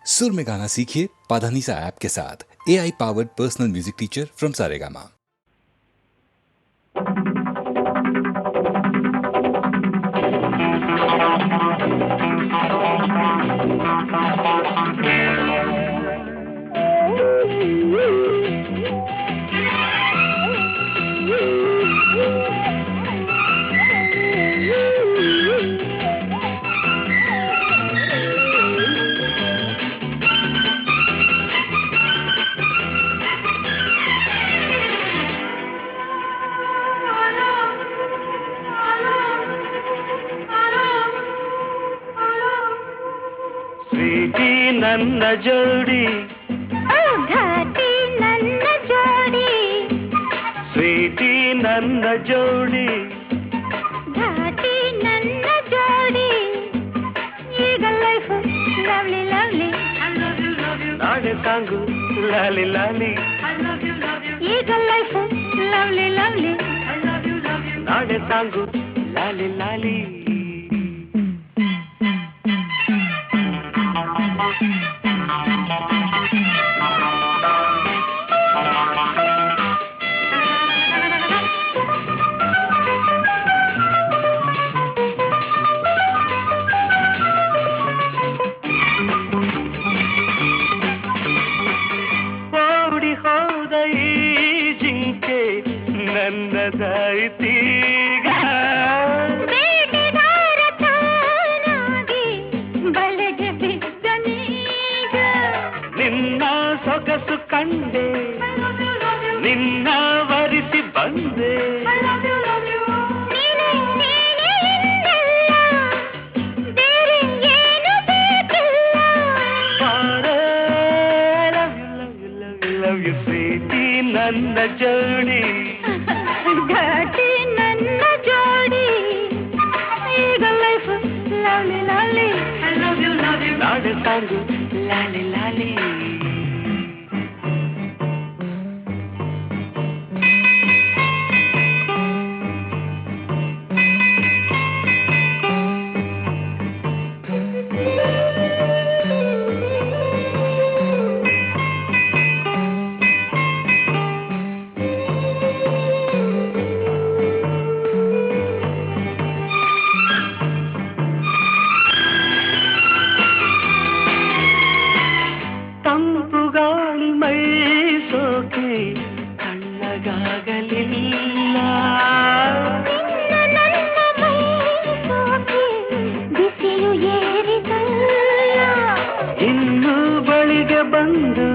सुर में गाना सीखिए पाधानीसा ऐप के साथ। AI powered personal music teacher from Saregama. Sweetie ನನ್ನ ಜೋಡಿ ಘಾಟಿ ನನ್ನ ಜೋಡಿ ಸ್ವೀಟಿ ನನ್ನ ಜೋಡಿ ಘಾಟಿ ನನ್ನ ಜೋಡಿ ಈಗ ಲೈಫ್ ಲವ್ಲಿ ಲವ್ಲಿ ನಾಳೆ ಸಾಂಗು ಲಾಲಿ ಲಾಲಿ ಈಗ ಲೈಫ್ ಲವ್ಲಿ ಲವ್ಲಿ ನಾಳೆ ಸಾಂಗು ಲಾಲಿ ಲಾಲಿ ನನ್ನದಾಯಿತೀಗ ಬೇಟೆಗಾರ ತಾನಾಗಿ ಬಲೆಗೆ ಬಿದ್ದನೀಗ ನಿನ್ನ ಸೊಗಸು ಕಂಡೆ ನಿನ್ನ ವರಿಸಿ ಬಂದೆ ನೀನೇ ನೀನೇ ಎಂದಲ್ಲ ಬೇರೆ ಏನು ಬೇಕಿಲ್ಲ ಲವ್ ಯು ಸ್ವೀಟಿ ನನ್ನ ಜೋಡಿ ಘಾಟಿ ನನ್ನ ಜೋಡಿ ಈಗ ಲೈಫ್ ಲವ್ಲಿ ಲವ್ಲಿ ನಾಳೆ ಸಾಂಗು ಲಾಲಿ ಲಾಲಿ ತಂಪುಗಾಳಿ ಮೈ ಸೋಕೆ ತಣ್ಣಗಾಗಲಿಲ್ಲ ನನ್ನ ಮೈ ಸೋಕೆ ಬಿಸಿಲು ಏರಿದಲ್ಲ ಇನ್ನು ಬಳಿಗೆ ಬಂದು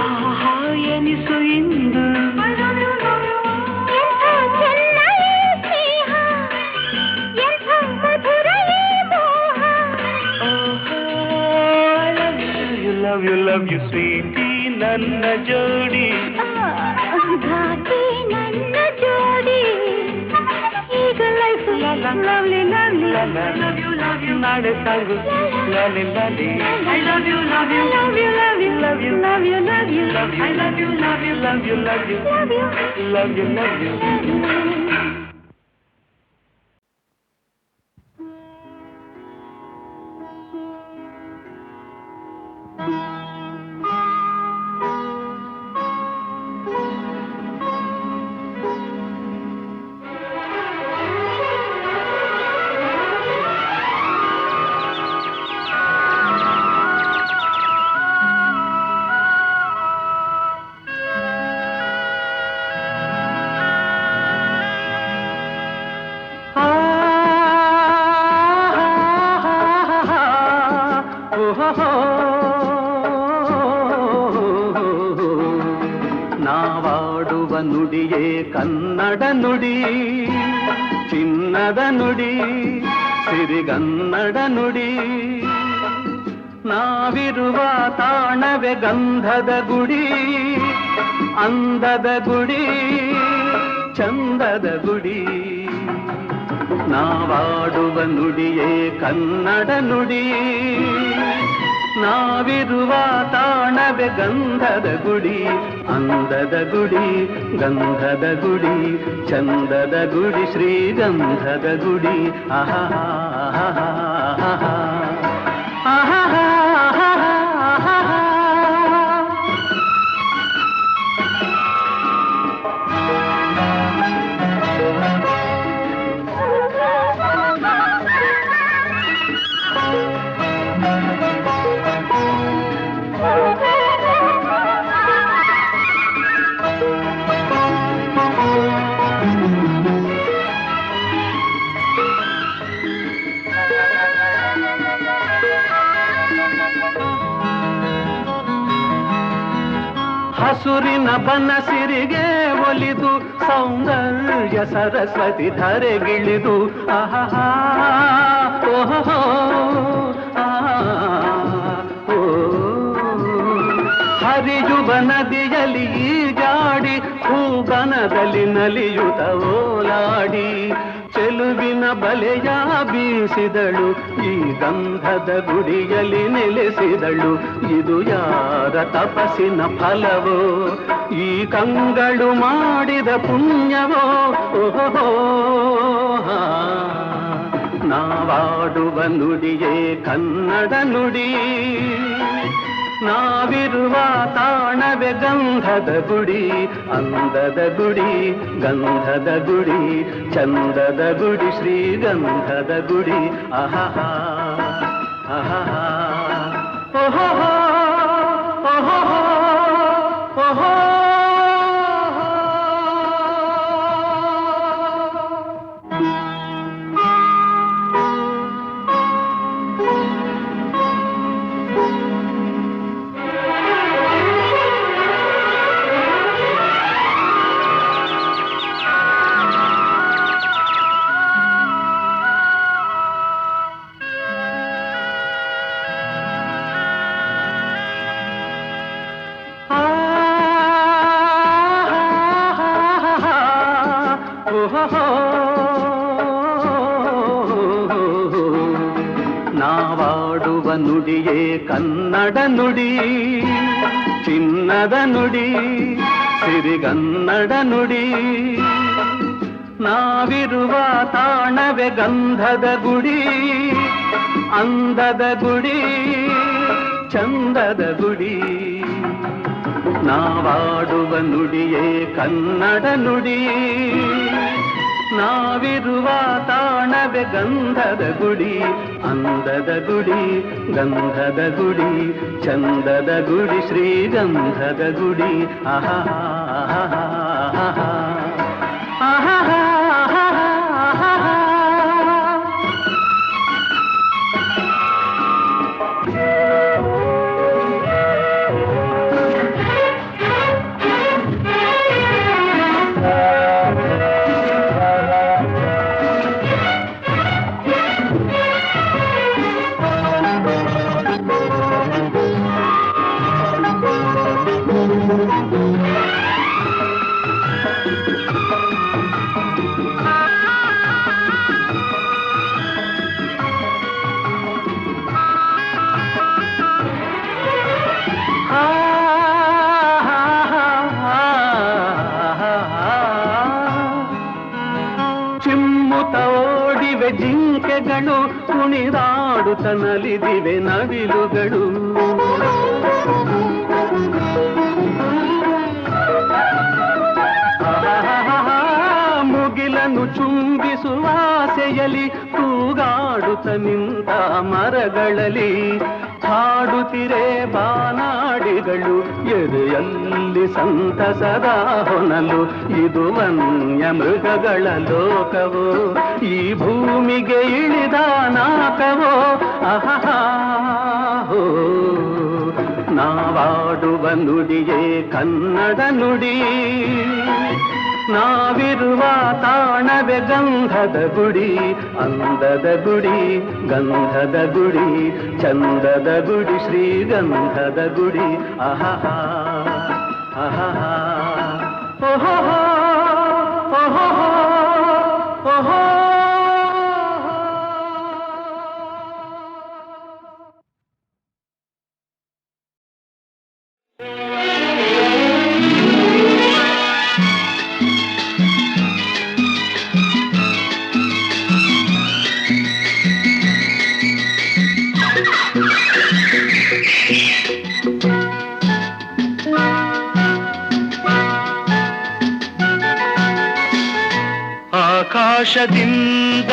ಆಹಾ ಎನಿಸು ಇಂದು ಎಂಥ ಚೆನ್ನ ಈ ಸ್ನೇಹ ಎಂಥ ಮಧುರ ಈ ಮೋಹ ಲವ್ ಯು ಸ್ವೀಟಿ ನನ್ನ ಜೋಡಿ ಘಾಟಿ ನನ್ನ ಜೋಡಿ ಈಗ ಲೈಫ್ ಲವ್ಲಿ ಲವ್ಲಿ ನಾಳೆ ಸಾಂಗು ಲಾಲಿ ಲಾಲಿ I love you, love you, love you, love you, love you, love you, love you, I love you, love you, love you, love you, love you, love you, love you. ನಾವಾಡುವ ನುಡಿಯೇ Kannada ನುಡಿ, ಚಿನ್ನದ ನುಡಿ, ಸಿರಿಗನ್ನಡ ನುಡಿ. ನಾವಿರುವ ತಾಣವೇ ಗಂಧದ ಗುಡಿ, ಅಂದದ ಗುಡಿ, ಚಂದದ ಗುಡಿ. ನಾವಾಡುವ ನುಡಿಯೇ ಕನ್ನಡ ನುಡಿ, ನಾವಿರುವ ತಾಣವೇ ಗಂಧದ ಗುಡಿ, ಅಂದದ ಗುಡಿ, ಗಂಧದ ಗುಡಿ, ಚಂದದ ಗುಡಿ, ಶ್ರೀಗಂಧದ ಗುಡಿ. ಆಹಾ ಆಹಾ ಆಹಾ ಆಹಾ. ಹಸುರಿನ ಬನಸಿರಿಗೆ ಒಲಿದು ಸೌಂದರ್ಯ ಸರಸ್ವತಿ ಧರೆಗಿಳಿದು ಆಹಾ ಓಹೋ ಹರಿಯುವ ನದಿಯಲ್ಲಿ ಈಜಾಡಿ ಹೂಗನದಲ್ಲಿ ನಲಿಯುತ ಓಲಾಡಿ ಚೆಲುವಿನ ಬಲೆಯ ಬೀಸಿದಳು ಈ ಗಂಧದ ಗುಡಿಯಲ್ಲಿ ನೆಲೆಸಿದಳು ಇದು ಯಾರ ತಪಸ್ಸಿನ ಫಲವೋ ಈ ಕಂಗಳು ಮಾಡಿದ ಪುಣ್ಯವೋ ಓಹೋ ನಾವಾಡುವ ನುಡಿಯೇ ಕನ್ನಡ ನುಡಿ ನಾವಿರುವ ತಾಣವೇ ಗಂಧದ ಗುಡಿ ಅಂದದ ಗುಡಿ ಗಂಧದ ಗುಡಿ ಚಂದದ ಗುಡಿ ಶ್ರೀಗಂಧದ ಗುಡಿ ಆಹಾ ಆಹಾ ಓಹೋ ಓಹೋ ಓಹೋ ನಾವಾಡುವ ನುಡಿಯೇ ಕನ್ನಡ ನುಡಿ ಚಿನ್ನದ ನುಡಿ ಸಿರಿಗನ್ನಡ ನುಡಿ ನಾವಿರುವ ತಾಣವೇ ಗಂಧದ ಗುಡಿ ಅಂದದ ಗುಡಿ ಚಂದದ ಗುಡಿ ನಾವಾಡುವ ನುಡಿಯೇ ಕನ್ನಡ ನುಡಿ ನಾವಿರುವ ತಾಣವೇ ಗಂಧದ ಗುಡಿ ಅಂದದ ಗುಡಿ ಗಂಧದ ಗುಡಿ ಚಂದದ ಗುಡಿ ಶ್ರೀಗಂಧದ ಗುಡಿ ಆಹಾ ಆಹಾ ಆಹಾ ಚಿಮ್ಮುತ ಓಡಿವೆ ಜಿಂಕೆಗಳು ಕುಣಿದಾಡುತ್ತ ನಲಿದಿವೆ ನವಿಲುಗಳು ಮುಗಿಲನ್ನು ಚುಂಬಿಸುವ ಆಸೆಯಲ್ಲಿ ತೂಗಾಡುತ್ತ ನಿಂತ ಮರಗಳಲ್ಲಿ ಹಾಡುತ್ತಿರೆ ಬಾನಾಡಿಗಳು ಎದೆಯಲ್ಲಿ ಸಂತಸದ ಹೊನಲು ಇದು ವನ್ಯ ಮೃಗಗಳ ಲೋಕವೋ ಈ ಭೂಮಿಗೆ ಇಳಿದ ನಾಕವೋ ಆಹಾ ನಾವಾಡುವ ನುಡಿಯೇ ಕನ್ನಡ ನುಡಿ ನಾವಿರುವ ತಾಣವೇ ಗಂಧದ ಗುಡಿ ಅಂದದ ಗುಡಿ ಗಂಧದ ಗುಡಿ ಚಂದದ ಗುಡಿ ಶ್ರೀಗಂಧದ ಗುಡಿ ಆಹಾ ಆಹಾ ಓಹೋ ಓಹೋ ಓಹೋ ಆಕಾಶದಿಂದ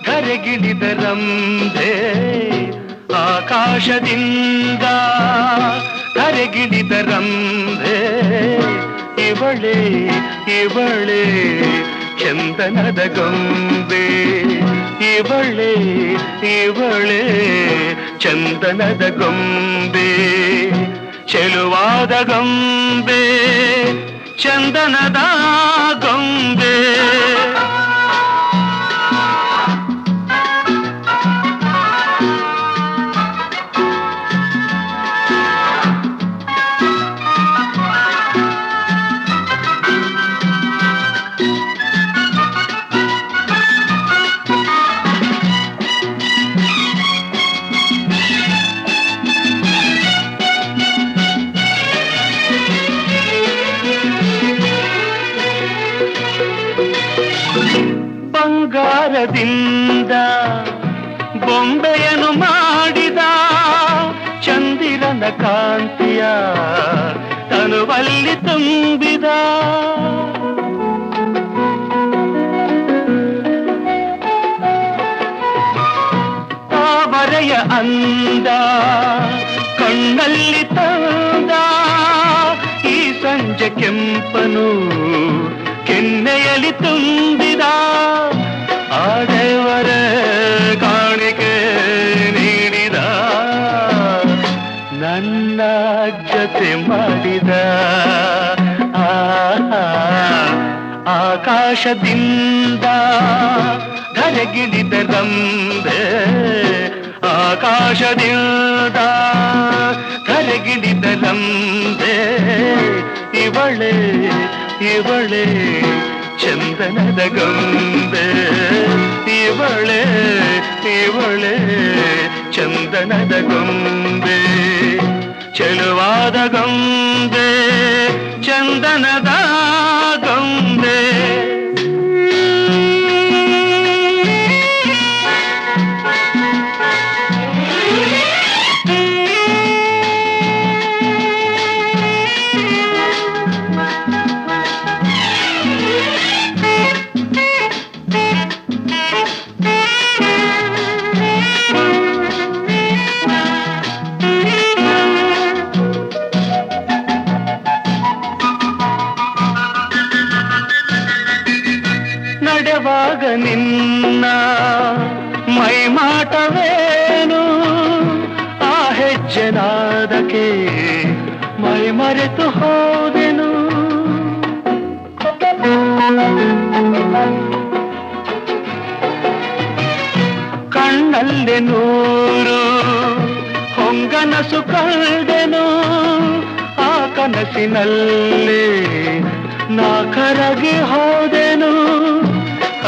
ಧರೆಗಿಳಿದ ರಂಭೆ ಆಕಾಶದಿಂದ ಧರೆಗಿಳಿದ ರಂಭೆ ಇವಳೆ ಇವಳೆ ಚಂದನದ ಗೊಂಬೆ ಇವಳೆ ಇವಳೆ ಚಂದನದ ಗೊಂಬೆ ಚೆಲುವಾದ ಗೊಂಬೆ ಚಂದನದ ಗೊಂಬೆ ಬಂಗಾರದಿಂದ ಬೊಂಬೆಯನ್ನು ಮಾಡಿದ ಚಂದಿರನ ಕಾಂತಿಯ ತನುವಲ್ಲಿ ತುಂಬಿದ ತಾವರೆಯ ಅಂದ ಕಣ್ಣಲ್ಲಿ ತಂದ ಈ ಸಂಜೆ ಕೆಂಪನು ಕೆನ್ನೆಯಲ್ಲಿ ತುಂಬಿದ ಆ ದೇವರ ಕಾಣಿಕೆ ನೀಡಿದ ನನ್ನ ಜೊತೆ ಮಾಡಿದ ಆಕಾಶದಿಂದ ಧರೆಗಿಳಿದ ರಂಬೆ ಆಕಾಶದಿಂದ ಧರೆಗಿಳಿದ ರಂಬೆ ಇವಳೆ ಇವಳೆ ಚಂದನದ ಗೊಂಬೆ ಇವಳೆ ಇವಳೆ ಚಂದನದ ಗೊಂಬೆ ಚೆಲುವಾದ ಗೊಂಬೆ ಚಂದನದ ಗೊಂಬೆ ನಡೆವಾಗ ನಿನ್ನ ಮೈಮಾಟವೇನು ಆ ಹೆಜ್ಜೆನಾದಕ್ಕೆ ಮೈ ಮರೆತು ಹೋದೆನು ಕಣ್ಣಲ್ಲಿ ನೂರು ಹೊಂಗನಸು ಕಳೆದೆನು ಆ ಕನಸಿನಲ್ಲಿ ನಾ ಕರಗಿ ಹೋದೆನು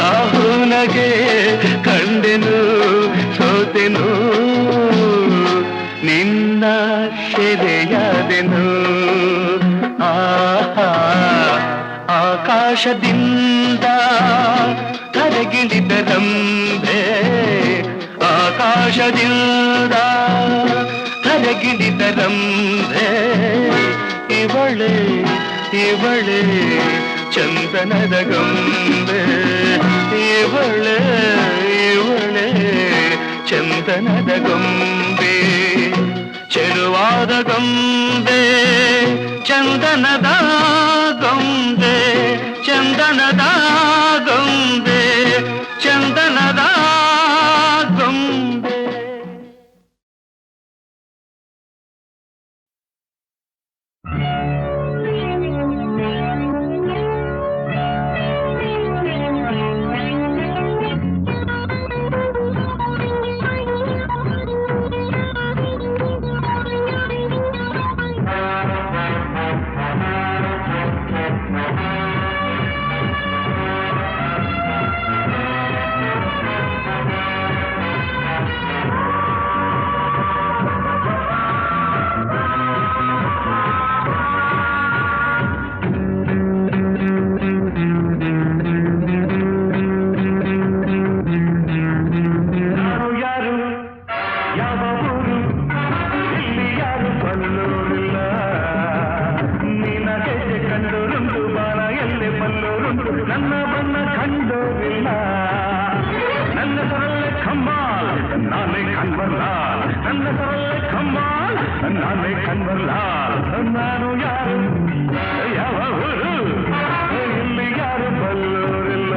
ಆಹುನಗೆ ಕಂಡೆನು ಸೋತೆನು ನಿನ್ನ ಸೆರೆಯಾದೆನು ಆಕಾಶದಿಂದ ಧರೆಗಿಳಿದ ರಂಬೆ ಆಕಾಶದಿಂದ ಧರೆಗಿಳಿದ ರಂಬೆ ಇವಳೆ ಇವಳೆ ಚಂದನದ ಗೊಂಬೆ ಇವಳೆ ಇವಳೆ ಚಂದನದ ಗೊಂಬೆ ಚೆಲುವಾದ ಗೊಂಬೆ ಚಂದನದ ಗೊಂಬೆ ಚಂದನದ ಗೊಂಬೆ ಚಂದನದ ಗೊಂಬೆ ನಾನೇ ಕನ್ವರ್ಲಾಲ್ ನಾನು ಯಾರು ಯಾವ ಊರು ಇಲ್ಲಿ ಯಾರು ಬಲ್ಲೋರಿಲ್ಲ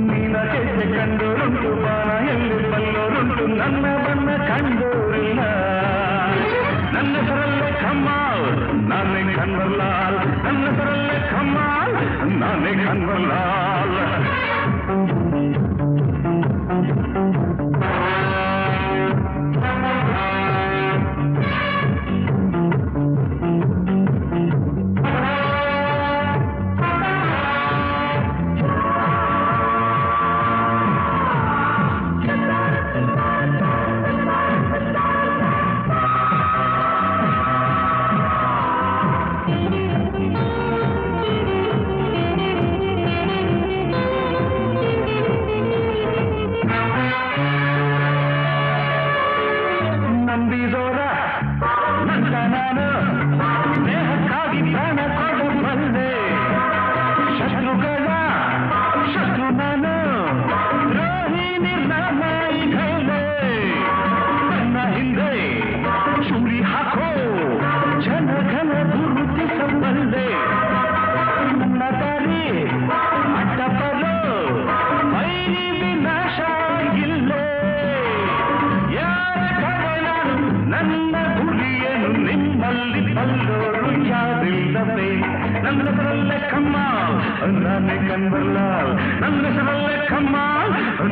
ನೀನ ಹೆಜ್ಜೆ ಕಂಡೋರುಂಟು ಬಾಣ ಎಲ್ಲಿ ಬಲ್ಲೋರುಂಟು ನನ್ನ ಬಣ್ಣ ಕಂಡೋರಿಲ್ಲ ನನ್ನ ಸರಲ್ಲ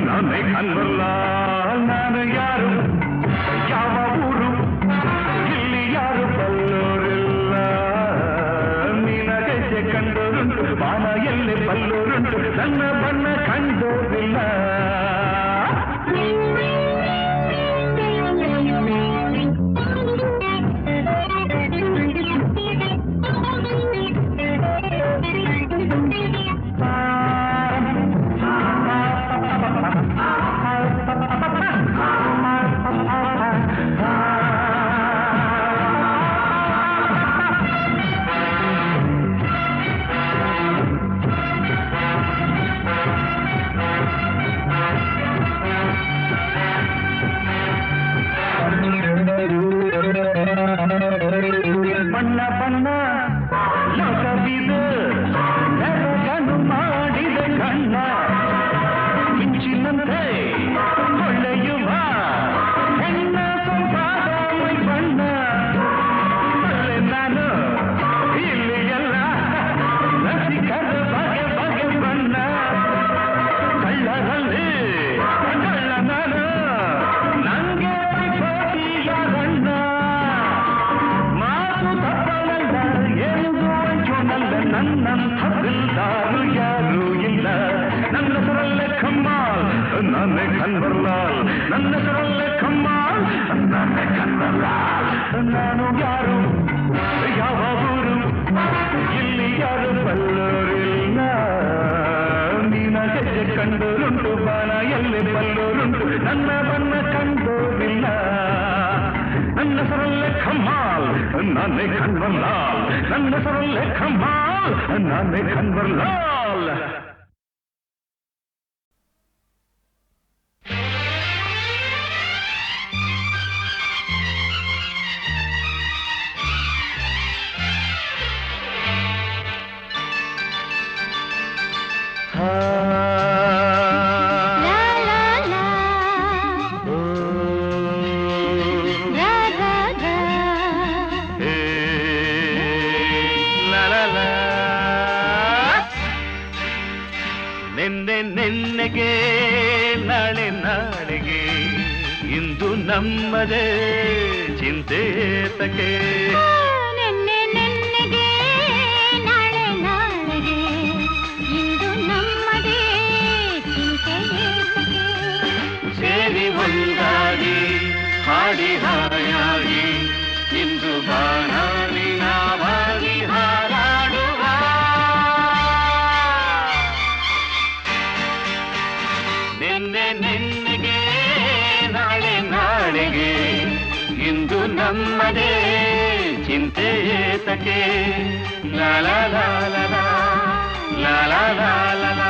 ನಾನೇ ಕನ್ವರ್ಲಾಲ್ ನಾನು ಯಾರು ಯಾವ ಊರು ಇಲ್ಲಿ ಯಾರು ಬಲ್ಲೋರಿಲ್ಲ ನಿನಗೆ ಕಂಡೋರುಂಟು ಬಾನ ಎಲ್ಲಿ ಬಲ್ಲೋರುಂಟು ನನ್ನ ಬಣ್ಣ ಕಂಡೋರಿಲ್ಲ ಬಣ್ಣ ಬಣ್ಣ ಲೋಕವಿದು ಬೆಳಗನು ಮಾಡಿದ ಕಣ್ಣ ಮಿಂಚಿನಂತೆ ಹೊಳೆಯುವ ಹೆಣ್ಣ ಸಂಪಾದ ಬಣ್ಣ ಅಲ್ಲೇ ನಾನು ಇಲ್ಲಿ ಎಲ್ಲ ರಸಿಕರ ಬಗೆ ಬಗೆ ಬಣ್ಣ ಕಳ್ಳರಲ್ಲಿ ಕಳ್ಳ ನಾನು ನಂಗೆ ಪೈಪೋಟಿಯಾರಣ್ಣ ನನ್ನಂಥ ದಿಲ್ದಾರು ಯಾರೂ ಇಲ್ಲ ನನ್ನ ಹೆಸರಲ್ಲೇ ಕಮ್ಮಾಲ್ ನಾನೇ ಕನ್ವರ್ಲಾಲ್ ನನ್ನ ಹೆಸರಲ್ಲೇ ಕಮ್ಮಾಲ್ ನಾನೇ ಕನ್ವರ್ಲಾಲ್ ನಾನು ಯಾರು ಯಾವ ಊರು ಇಲ್ಲಿ ಯಾರು ಬಲ್ಲೋರಿಲ್ಲ ನಿನಗೆ ಕಂಡೋರುಂಟು ಬಾಣ ಎಲ್ಲಿ ಬಲ್ಲೋರುಂಟು ನನ್ನ ಬಣ್ಣ ಕಂಡೋರಿಲ್ಲ ನನ್ನ ಹೆಸರಲ್ಲೇ ಕಮ್ಮಾಲ್ ನಾನೇ ಕನ್ವರ್ಲಾಲ್ ನನ್ನ ಹೆಸರಲ್ಲೇ ಕಮ್ಮಾಲ್ ನಾನೇ ಕನ್ವರ್ಲಾಲ್ ನೆನ್ನೆಗೆ ನಾಳೆ ನಾಳೆಗೆ ಇಂದು ನಮ್ಮದೇ ಚಿಂತೆ ತಕೆ ನೆನ್ನೆ ನೆನ್ನೆಗೆ ನಾಳೆ ನಾಳೆಗೆ ಇಂದು ನಮ್ಮದೇ ಚಿಂತೆ ಸೇರಿ ಒಂದಾಗಿ ಹಾಡಿ ಹಾಯಾಗಿ ಇಂದು ಬಾಣಾಡಿ ನಾವಾಗಿ ಹಾರಾಡುವ ನಿನ್ನೆ ನಿನ್ನೆಗೆ ನಾಳೆ ನಾಳೆಗೆ ಇಂದು ನಮ್ಮದೇ ಚಿಂತೆ ತಕೆ ಲಾ ಲಾ ಲಾ ಲಾ ಲಾ ಲಾ ಲಾ ಲಾ ಲಾ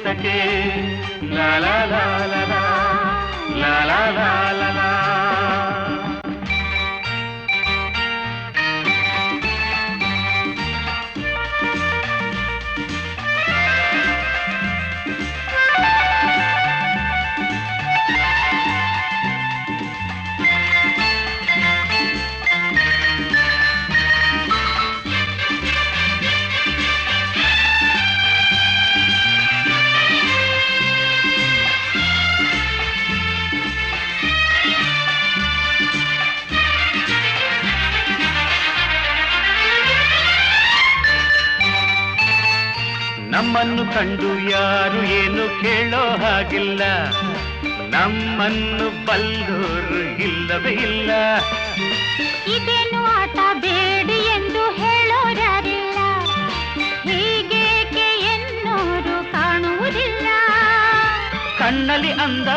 ಏತಕೆ ಲಾ ಲಾ ಲಾ ಲಾ ಲಾ ಲಾ ಲಾ ಲಾ ಲಾ ಲಾ. ನಮ್ಮನ್ನು ಕಂಡು ಯಾರು ಏನು ಕೇಳೋ ಹಾಗಿಲ್ಲ, ನಮ್ಮನ್ನು ಬಲ್ಲೋರು ಇಲ್ಲವೇ ಇಲ್ಲ. ಇದೇನು ಆಟ ಬೇಡಿ ಎಂದು ಹೇಳೋರ್ಯಾರಿಲ್ಲ, ಹೀಗೇಕೆ ಎನ್ನೋರು ಕಾಣುವುದಿಲ್ಲ. ಕಣ್ಣಲ್ಲಿ ಅಂದ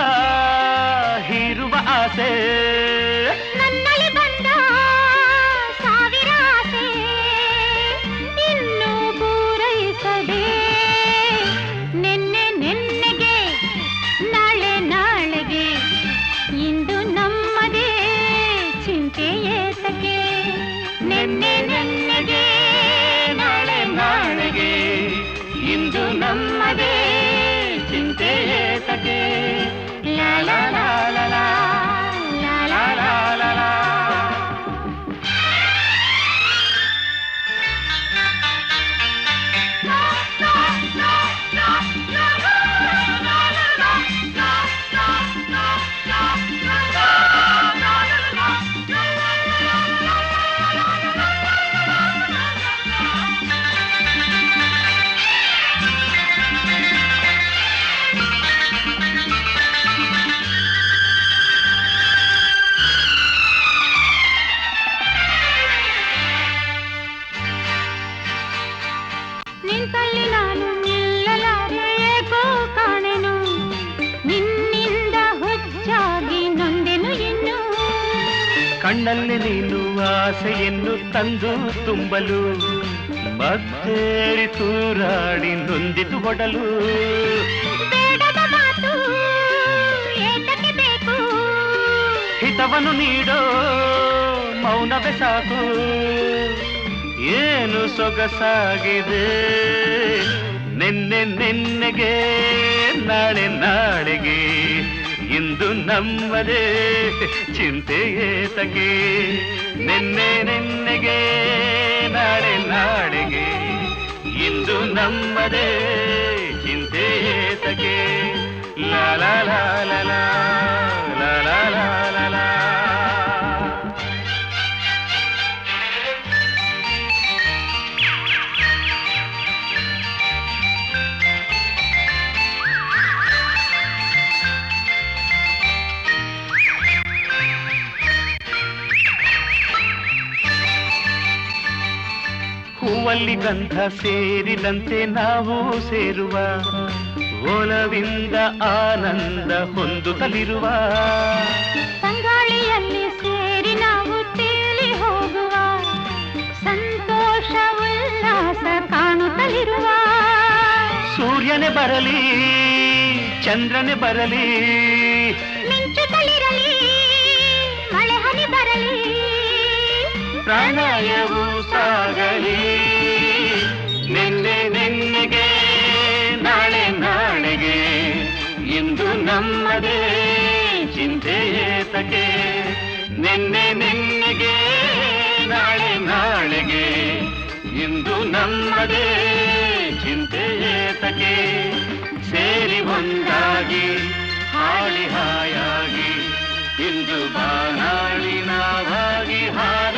ಹೀರುವ ಆಸೆ, ನನ್ನಲ್ಲಿ ಬಂದ ಸಾವಿರ ಆಸೆ, ಇನ್ನೂ ಪೂರೈಸದೆ ನಿನ್ನೆ ನಿನ್ನೆಗೆ ನಾಳೆ ನಾಳೆಗೆ ಇಂದು ನಮ್ಮದೇ ಚಿಂತೆ ಏತಕೆ. ನಿನ್ನೆ ನಿನ್ನೆಗೆ ನಾಳೆ ನಾಳೆಗೆ ಇಂದು ನಮ್ಮದೇ ಚಿಂತೆ ಏತಕೆ ಲಾ ಲಾ ಲಾ ಲಾ ಲಾ ಲಾ ಲಾ ಲಾ ಲಾ ಲಾ. ನಿಂತಲ್ಲಿ ನಾನು ನಿಲ್ಲಲಾರೆ ಏಕೋ ಕಾಣೆನು, ನಿನ್ನಿಂದ ಹುಚ್ಚಾಗಿ ನೊಂದೆನು ಇನ್ನು. ಕಣ್ಣಲ್ಲಿ ನೀನು ಆಸೆಯನ್ನು ತಂದು ತುಂಬಲು ಮತ್ತೇರಿ ತೂರಾಡಿ ನೊಂದಿತು ಒಡಲು. ಬೇಡದ ಮಾತು ಏತಕ್ಕೆ ಬೇಕು, ಹಿತವನ್ನು ನೀಡೋ ಮೌನವೇ ಸಾಕು. ಏನು ಸೊಗಸಾಗಿದೆ ನಿನ್ನೆ ನಿನ್ನೆಗೆ ನಾಳೆ ನಾಳೆಗೆ ಇಂದು ನಮ್ಮದೇ ಚಿಂತೆ ಏತಕೆ. ನಿನ್ನೆ ನಿನ್ನೆಗೆ ನಾಳೆ ನಾಳೆಗೆ ಇಂದು ನಮ್ಮದೇ ಚಿಂತೆ ಏತಕೆ ಲಾ ಲಾ ಲಾ ಲಾ ಲಾ ಲಾ ಲಾ ಲಾ ಲಾ ಲಾ. ಹೂವಲ್ಲಿ ಗಂಧ ಸೇರಿದಂತೆ ನಾವು ಸೇರುವ, ಒಲವಿಂದ ಆನಂದ ಹೊಂದುತ್ತಲಿರುವ. ತಂಗಾಳಿಯಲ್ಲಿ ಸೇರಿ ನಾವು ತೇಲಿ ಹೋಗುವ, ಸಂತೋಷ ಉಲ್ಲಾಸ ಕಾಣುತ್ತಲಿರುವ. ಸೂರ್ಯನೇ ಬರಲಿ ಚಂದ್ರನೇ ಬರಲಿ, ಮಿಂಚುತ್ತಲಿರಲಿ ಮಳೆ ಹನಿ ಬರಲಿ, ಪ್ರಣಯವು ಸಾಗಲಿ. ನಿನ್ನೆ ನಿನ್ನೆಗೆ ನಾಳೆ ನಾಳೆಗೆ ಇಂದು ನಮ್ಮದೇ ಚಿಂತೆ ಏತಕೆ. ನಿನ್ನೆ ನಿನ್ನೆಗೆ ನಾಳೆ ನಾಳೆಗೆ ಇಂದು ನಮ್ಮದೇ ಚಿಂತೆ ಏತಕೆ. ಸೇರಿ ಒಂದಾಗಿ ಹಾಡಿ ಹಾಯಾಗಿ ಇಂದು ಬಾನಾಡಿ ನಾವಾಗಿ ಹಾರ